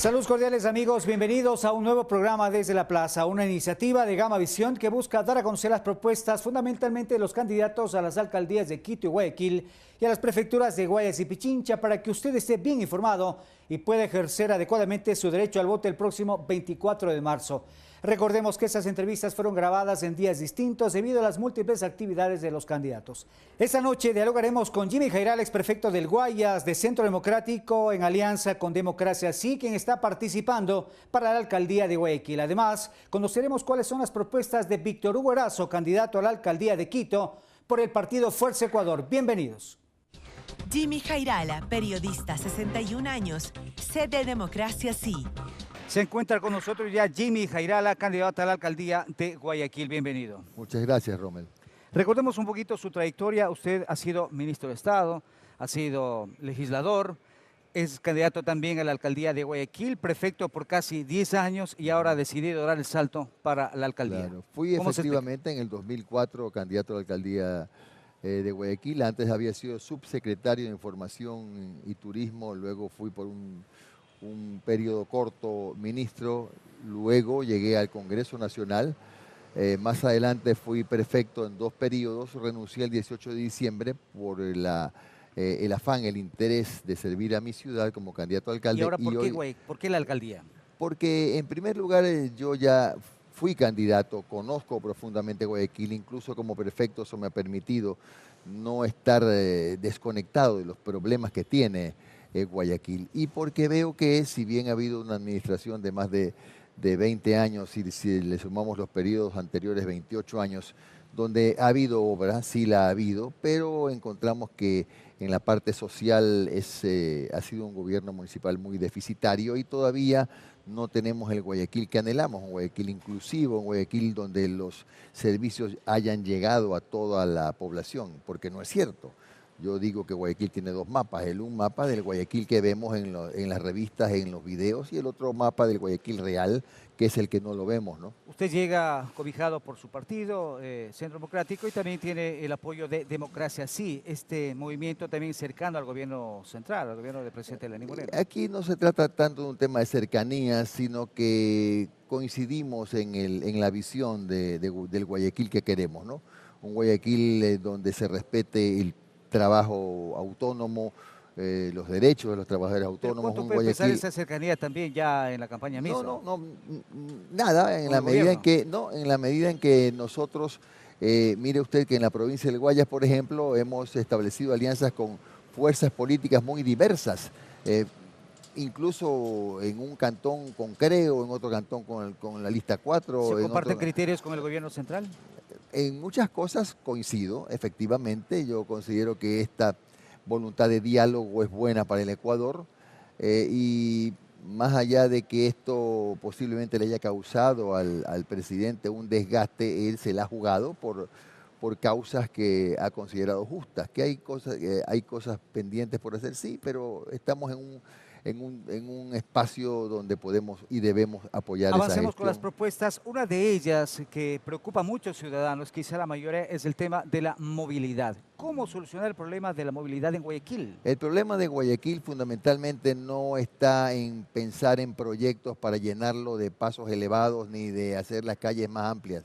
Saludos cordiales amigos, bienvenidos a un nuevo programa desde la plaza, una iniciativa de Gama Visión que busca dar a conocer las propuestas fundamentalmente de los candidatos a las alcaldías de Quito y Guayaquil y a las prefecturas de Guayas y Pichincha para que usted esté bien informado y pueda ejercer adecuadamente su derecho al voto el próximo 24 de marzo. Recordemos que estas entrevistas fueron grabadas en días distintos debido a las múltiples actividades de los candidatos. Esta noche dialogaremos con Jimmy Jairal, exprefecto del Guayas, de Centro Democrático, en alianza con Democracia Sí, quien está participando para la alcaldía de Guayaquil. Además, conoceremos cuáles son las propuestas de Víctor Hugo Erazo, candidato a la alcaldía de Quito por el partido Fuerza Ecuador. Bienvenidos. Jimmy Jairala, periodista, 61 años, sede Democracia Sí. Se encuentra con nosotros ya Jimmy Jairala, candidato a la alcaldía de Guayaquil. Bienvenido. Muchas gracias, Rommel. Recordemos un poquito su trayectoria. Usted ha sido ministro de Estado, ha sido legislador, es candidato también a la alcaldía de Guayaquil, prefecto por casi 10 años y ahora ha decidido dar el salto para la alcaldía. Claro, fui efectivamente en el 2004 candidato a la alcaldía de Guayaquil. Antes había sido subsecretario de Información y Turismo, luego fui por un periodo corto ministro, luego llegué al Congreso Nacional, más adelante fui prefecto en 2 periodos, renuncié el 18 de diciembre por el afán, el interés de servir a mi ciudad como candidato a alcalde. ¿Y ahora por qué la alcaldía? Porque en primer lugar yo ya fui candidato, conozco profundamente Guayaquil, incluso como prefecto eso me ha permitido no estar desconectado de los problemas que tiene Guayaquil, y porque veo que si bien ha habido una administración de más de 20 años, y si le sumamos los periodos anteriores, 28 años, donde ha habido obra, sí la ha habido, pero encontramos que en la parte social ha sido un gobierno municipal muy deficitario y todavía no tenemos el Guayaquil que anhelamos, un Guayaquil inclusivo, un Guayaquil donde los servicios hayan llegado a toda la población, porque no es cierto. Yo digo que Guayaquil tiene 2 mapas, un mapa del Guayaquil que vemos en las revistas, en los videos, y el otro mapa del Guayaquil real, que es el que no lo vemos, ¿no? Usted llega cobijado por su partido, Centro Democrático, y también tiene el apoyo de Democracia Sí, este movimiento también cercano al gobierno central, al gobierno del presidente Lenín Moreno. Aquí no se trata tanto de un tema de cercanía, sino que coincidimos en la visión del Guayaquil que queremos, ¿no? Un Guayaquil donde se respete el trabajo autónomo, los derechos de los trabajadores autónomos. ¿Cuánto puede pesar esa cercanía también ya en la campaña misma? No, nada, en la medida en que nosotros, mire usted que en la provincia del Guayas, por ejemplo, hemos establecido alianzas con fuerzas políticas muy diversas, incluso en un cantón con Creo, en otro cantón con la lista 4. ¿Se comparten criterios con el gobierno central? En muchas cosas coincido, efectivamente. Yo considero que esta voluntad de diálogo es buena para el Ecuador y más allá de que esto posiblemente le haya causado al presidente un desgaste, él se la ha jugado por causas que ha considerado justas. Que hay cosas pendientes por hacer, sí, pero estamos en un espacio donde podemos y debemos apoyar esa gestión. Avancemos con las propuestas. Una de ellas que preocupa a muchos ciudadanos, quizá la mayoría, es el tema de la movilidad. ¿Cómo solucionar el problema de la movilidad en Guayaquil? El problema de Guayaquil fundamentalmente no está en pensar en proyectos para llenarlo de pasos elevados ni de hacer las calles más amplias.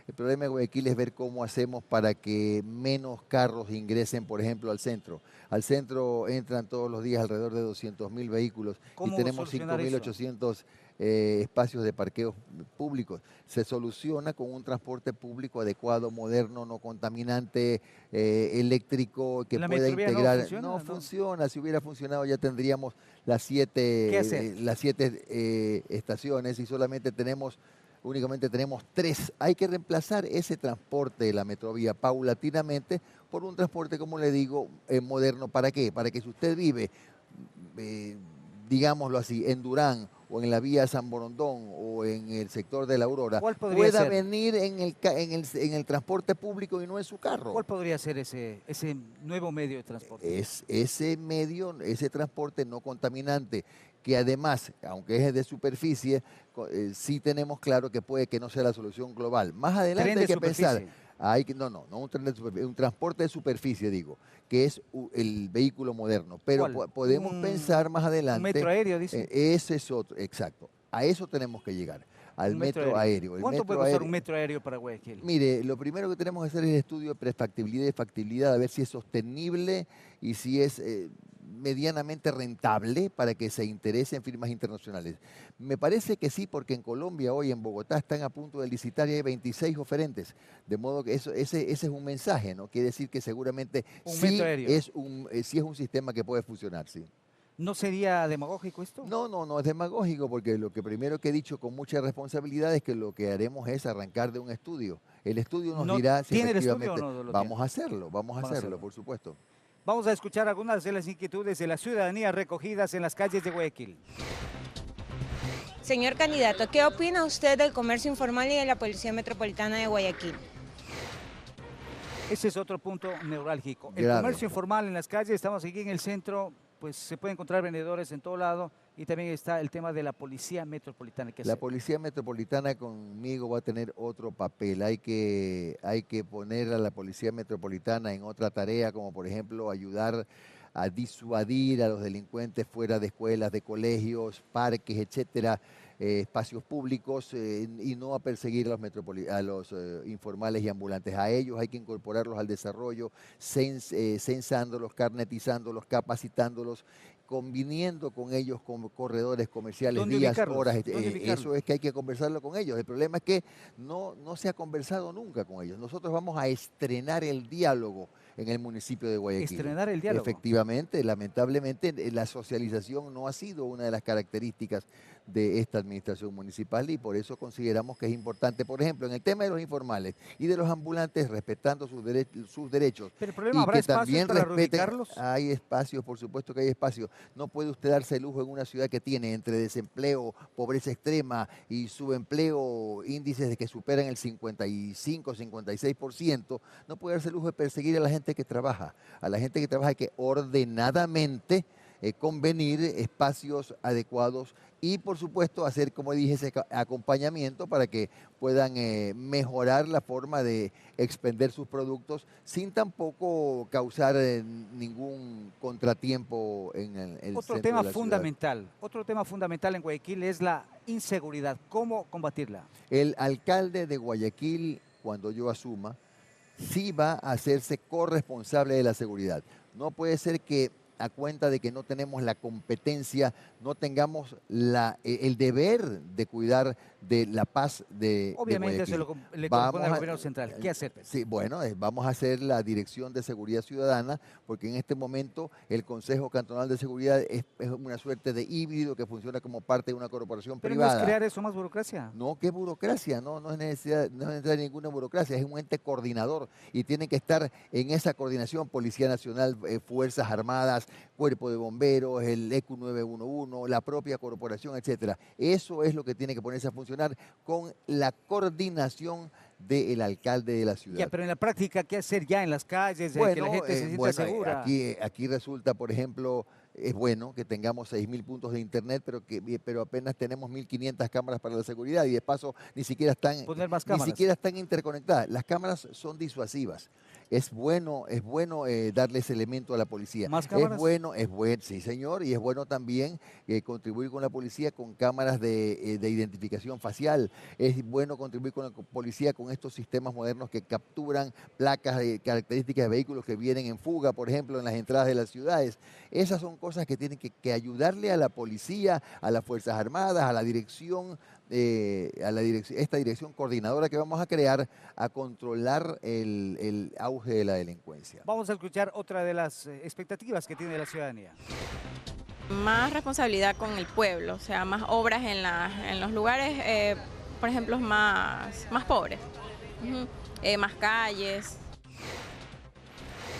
El problema de Guayaquil es ver cómo hacemos para que menos carros ingresen, por ejemplo, al centro. Al centro entran todos los días alrededor de 200.000 vehículos y tenemos 5.800 espacios de parqueos públicos. Se soluciona con un transporte público adecuado, moderno, no contaminante, eléctrico, que pueda integrar. No funciona. Si hubiera funcionado ya tendríamos las 7 estaciones y únicamente tenemos 3. Hay que reemplazar ese transporte de la metrovía paulatinamente por un transporte, como le digo, moderno. ¿Para qué? Para que si usted vive, digámoslo así, en Durán o en la vía San Borondón o en el sector de la Aurora, pueda venir en el transporte público y no en su carro. ¿Cuál podría ser ese nuevo medio de transporte? Es ese transporte no contaminante, que además, aunque es de superficie, sí tenemos claro que puede que no sea la solución global. Más adelante hay que pensar, No un tren de superficie, un transporte de superficie, digo, que es el vehículo moderno. Pero podemos pensar más adelante. ¿Un metro aéreo, dice? Ese es otro, exacto. A eso tenemos que llegar, al metro aéreo. ¿Cuánto puede costar un metro aéreo para Guayaquil? Mire, lo primero que tenemos que hacer es el estudio de prefactibilidad y factibilidad, a ver si es sostenible y si es medianamente rentable para que se interesen firmas internacionales. Me parece que sí, porque en Colombia hoy, en Bogotá, están a punto de licitar y hay 26 oferentes. De modo que ese es un mensaje, ¿no? Quiere decir que seguramente sí es un sistema que puede funcionar, sí. ¿No sería demagógico esto? No es demagógico, porque lo que primero que he dicho con mucha responsabilidad es que lo que haremos es arrancar de un estudio. El estudio nos dirá si efectivamente vamos a hacerlo, por supuesto. Vamos a escuchar algunas de las inquietudes de la ciudadanía recogidas en las calles de Guayaquil. Señor candidato, ¿qué opina usted del comercio informal y de la Policía Metropolitana de Guayaquil? Ese es otro punto neurálgico. El comercio informal en las calles, estamos aquí en el centro, pues se puede encontrar vendedores en todo lado y también está el tema de la Policía Metropolitana. La Policía Metropolitana conmigo va a tener otro papel. Hay que poner a la Policía Metropolitana en otra tarea, como por ejemplo ayudar a disuadir a los delincuentes fuera de escuelas, de colegios, parques, etcétera, espacios públicos, y no a perseguir a los informales y ambulantes. A ellos hay que incorporarlos al desarrollo, censándolos, carnetizándolos, capacitándolos, conviniendo con ellos como corredores comerciales, días, horas. Eso es que hay que conversarlo con ellos. El problema es que no se ha conversado nunca con ellos. Nosotros vamos a estrenar el diálogo en el municipio de Guayaquil. ¿Estrenar el diálogo? Efectivamente, lamentablemente la socialización no ha sido una de las características de esta administración municipal y por eso consideramos que es importante, por ejemplo, en el tema de los informales y de los ambulantes, respetando sus derechos. Pero el problema, ¿habrá espacios para reubicarlos? Hay espacios, por supuesto que hay espacios. No puede usted darse el lujo en una ciudad que tiene entre desempleo, pobreza extrema y subempleo, índices de que superan el 55, 56%, no puede darse el lujo de perseguir a la gente que trabaja. A la gente que trabaja hay que ordenadamente convenir espacios adecuados y, por supuesto, hacer, como dije, ese acompañamiento para que puedan mejorar la forma de expender sus productos sin tampoco causar ningún contratiempo en el centro de la ciudad. Otro tema fundamental en Guayaquil es la inseguridad. ¿Cómo combatirla? El alcalde de Guayaquil, cuando yo asuma, sí va a hacerse corresponsable de la seguridad. No puede ser que a cuenta de que no tenemos la competencia, no tengamos el deber de cuidar de la paz de Obviamente eso le corresponde al gobierno central. ¿Qué hacer? Sí, bueno, vamos a hacer la Dirección de Seguridad Ciudadana, porque en este momento el Consejo Cantonal de Seguridad es una suerte de híbrido que funciona como parte de una corporación privada. ¿Pero no es crear eso más burocracia? No, ¿qué burocracia? No es necesaria ninguna burocracia, es un ente coordinador y tiene que estar en esa coordinación Policía Nacional, Fuerzas Armadas, Cuerpo de Bomberos, el ECU 911, la propia corporación, etcétera. Eso es lo que tiene que ponerse a funcionar con la coordinación del alcalde de la ciudad. Ya, pero en la práctica, ¿qué hacer ya en las calles? Que la gente se sienta segura. Aquí resulta, por ejemplo, es bueno que tengamos 6.000 puntos de internet, pero apenas tenemos 1.500 cámaras para la seguridad y de paso ni siquiera están interconectadas. Las cámaras son disuasivas. Es bueno darle ese elemento a la policía. ¿Más cámaras? Sí, señor, y es bueno también contribuir con la policía con cámaras de identificación facial. Es bueno contribuir con la policía con estos sistemas modernos que capturan placas de características de vehículos que vienen en fuga, por ejemplo, en las entradas de las ciudades. Esas son cosas que tienen que ayudarle a la policía, a las Fuerzas Armadas, a la dirección, esta dirección coordinadora que vamos a crear a controlar el auge de la delincuencia. Vamos a escuchar otra de las expectativas que tiene la ciudadanía. Más responsabilidad con el pueblo, o sea, más obras en los lugares, por ejemplo, más pobres, más calles.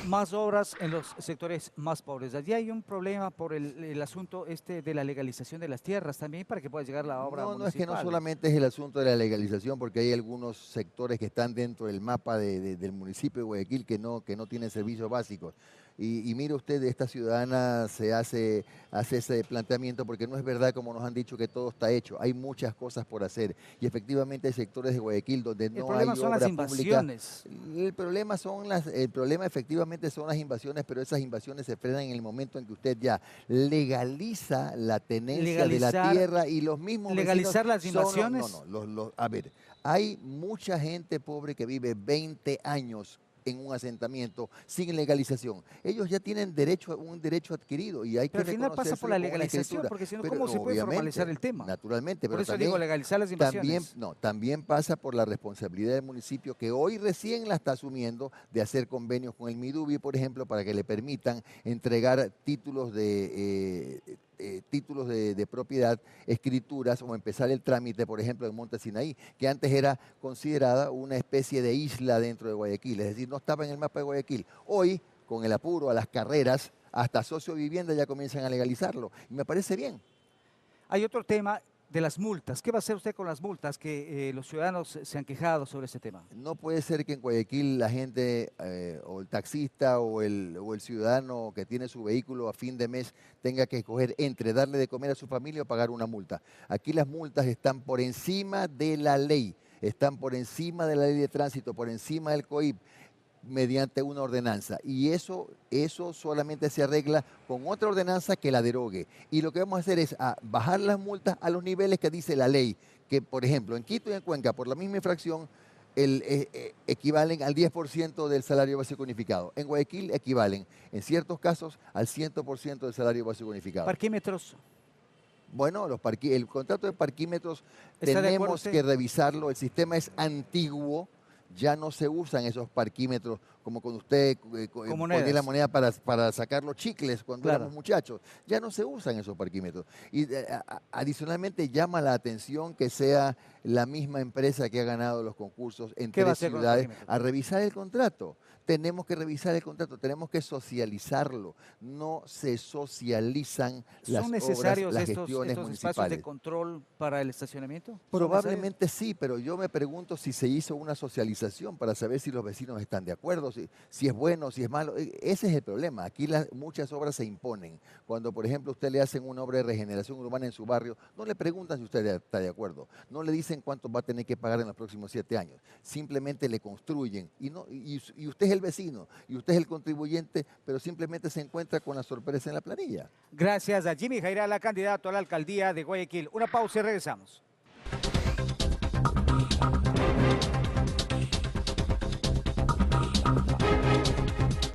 más obras en los sectores más pobres. Allí hay un problema por el asunto de la legalización de las tierras también para que pueda llegar la obra No, no es que no municipal. solamente es el asunto de la legalización, porque hay algunos sectores que están dentro del mapa del municipio de Guayaquil que no tienen servicios básicos. Y mire usted, esta ciudadana hace ese planteamiento porque no es verdad, como nos han dicho, que todo está hecho. Hay muchas cosas por hacer y efectivamente hay sectores de Guayaquil donde no hay problema son las obra invasiones. pública. El problema efectivamente son las invasiones, pero esas invasiones se frenan en el momento en que usted ya legaliza la tenencia de la tierra y los mismos legalizar las invasiones. a ver, hay mucha gente pobre que vive 20 años en un asentamiento sin legalización. Ellos ya tienen un derecho adquirido y hay Pero que al final pasa por la legalización, porque si no, ¿cómo se puede formalizar el tema? Naturalmente, Por pero eso también, digo legalizar las invasiones. también pasa por la responsabilidad del municipio, que hoy recién la está asumiendo, de hacer convenios con el Midubi, por ejemplo, para que le permitan entregar títulos de propiedad, escrituras o empezar el trámite, por ejemplo, en Monte Sinaí, que antes era considerada una especie de isla dentro de Guayaquil, es decir, no estaba en el mapa de Guayaquil. Hoy, con el apuro a las carreras, hasta sociovivienda ya comienzan a legalizarlo, y me parece bien. Hay otro tema de las multas. ¿Qué va a hacer usted con las multas que los ciudadanos se han quejado sobre ese tema? No puede ser que en Guayaquil la gente, o el taxista o el ciudadano que tiene su vehículo a fin de mes tenga que escoger entre darle de comer a su familia o pagar una multa. Aquí las multas están por encima de la ley, están por encima de la ley de tránsito, por encima del COIP, mediante una ordenanza. Y eso solamente se arregla con otra ordenanza que la derogue. Y lo que vamos a hacer es bajar las multas a los niveles que dice la ley, que por ejemplo en Quito y en Cuenca, por la misma infracción, equivalen al 10% del salario básico unificado. En Guayaquil equivalen, en ciertos casos, al 100% del salario básico unificado. Parquímetros. Bueno, el contrato de parquímetros tenemos que revisarlo. El sistema es antiguo. Ya no se usan esos parquímetros como cuando usted ponía la moneda para sacar los chicles cuando éramos muchachos. Ya no se usan esos parquímetros. Y adicionalmente llama la atención que sea la misma empresa que ha ganado los concursos en 3 ciudades a revisar el contrato. Tenemos que revisar el contrato, tenemos que socializarlo. No se socializan las obras, las gestiones municipales. ¿Espacios de control para el estacionamiento? Probablemente sí, pero yo me pregunto si se hizo una socialización para saber si los vecinos están de acuerdo, si es bueno, si es malo. Ese es el problema. Aquí muchas obras se imponen. Cuando, por ejemplo, usted le hacen una obra de regeneración urbana en su barrio, no le preguntan si usted está de acuerdo. No le dicen cuánto va a tener que pagar en los próximos 7 años. Simplemente le construyen. Y usted es el vecino, y usted es el contribuyente, pero simplemente se encuentra con la sorpresa en la planilla. Gracias a Jimmy Jairala, candidato a la alcaldía de Guayaquil. Una pausa y regresamos.